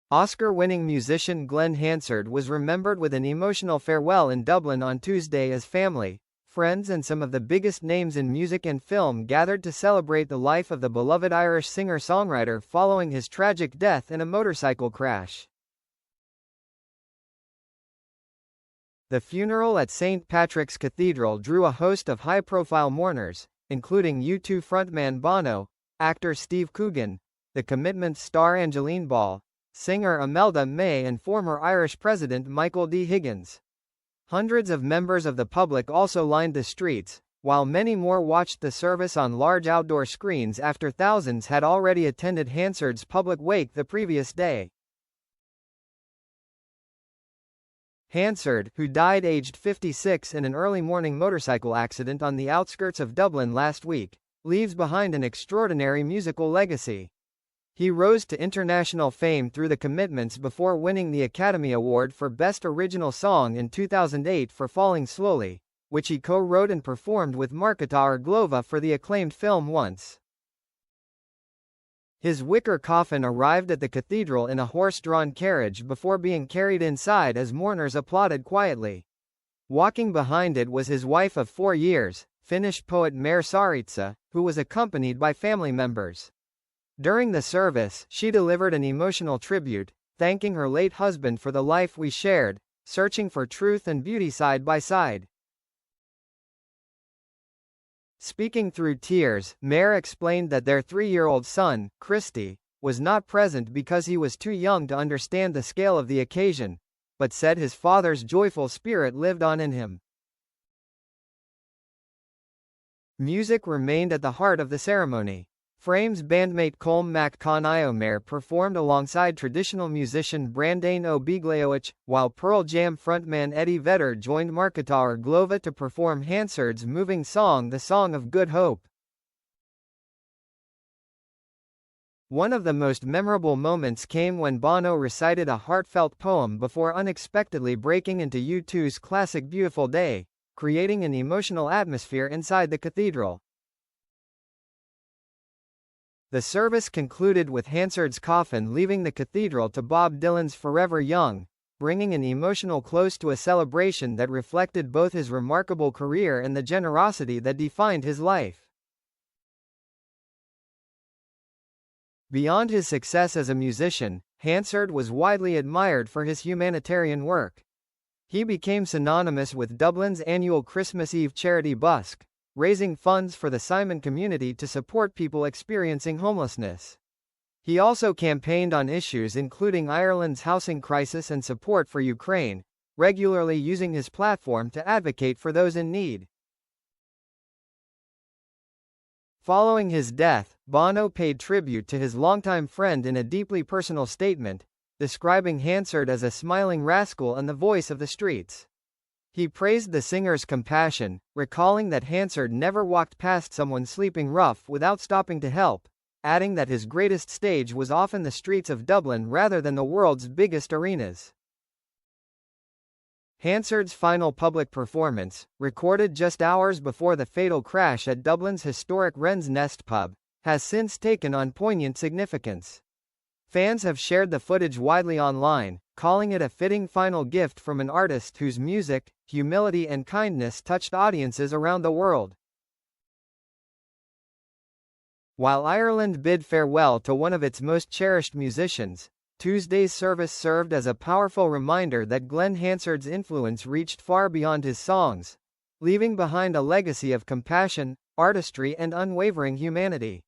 Oscar-winning musician Glen Hansard was remembered with an emotional farewell in Dublin on Tuesday as family, friends and some of the biggest names in music and film gathered to celebrate the life of the beloved Irish singer-songwriter following his tragic death in a motorcycle crash. The funeral at St. Patrick's Cathedral drew a host of high-profile mourners, including U2 frontman Bono, actor Steve Coogan, The Commitment's star Angeline Ball, singer Imelda May and former Irish President Michael D. Higgins. Hundreds of members of the public also lined the streets, while many more watched the service on large outdoor screens after thousands had already attended Hansard's public wake the previous day. Hansard, who died aged 56 in an early morning motorcycle accident on the outskirts of Dublin last week, leaves behind an extraordinary musical legacy. He rose to international fame through The Commitments before winning the Academy Award for Best Original Song in 2008 for Falling Slowly, which he co-wrote and performed with Markétar Glóva for the acclaimed film Once. His wicker coffin arrived at the cathedral in a horse-drawn carriage before being carried inside as mourners applauded quietly. Walking behind it was his wife of 4 years, Finnish poet Mère Saritsa, who was accompanied by family members. During the service, she delivered an emotional tribute, thanking her late husband for the life we shared, searching for truth and beauty side by side. Speaking through tears, Mère explained that their 3-year-old son, Christy, was not present because he was too young to understand the scale of the occasion, but said his father's joyful spirit lived on in him. Music remained at the heart of the ceremony. Frames bandmate Colm Mac Con Iomare performed alongside traditional musician Brandain O'Bigleowicz, while Pearl Jam frontman Eddie Vedder joined Markétar Glóva to perform Hansard's moving song The Song of Good Hope. One of the most memorable moments came when Bono recited a heartfelt poem before unexpectedly breaking into U2's classic Beautiful Day, creating an emotional atmosphere inside the cathedral. The service concluded with Hansard's coffin leaving the cathedral to Bob Dylan's Forever Young, bringing an emotional close to a celebration that reflected both his remarkable career and the generosity that defined his life. Beyond his success as a musician, Hansard was widely admired for his humanitarian work. He became synonymous with Dublin's annual Christmas Eve charity busk, raising funds for the Simon community to support people experiencing homelessness. He also campaigned on issues including Ireland's housing crisis and support for Ukraine, regularly using his platform to advocate for those in need. Following his death, Bono paid tribute to his longtime friend in a deeply personal statement, describing Hansard as a smiling rascal and the voice of the streets. He praised the singer's compassion, recalling that Hansard never walked past someone sleeping rough without stopping to help, adding that his greatest stage was often the streets of Dublin rather than the world's biggest arenas. Hansard's final public performance, recorded just hours before the fatal crash at Dublin's historic Wren's Nest pub, has since taken on poignant significance. Fans have shared the footage widely online, calling it a fitting final gift from an artist whose music, humility and kindness touched audiences around the world. While Ireland bid farewell to one of its most cherished musicians, Tuesday's service served as a powerful reminder that Glen Hansard's influence reached far beyond his songs, leaving behind a legacy of compassion, artistry and unwavering humanity.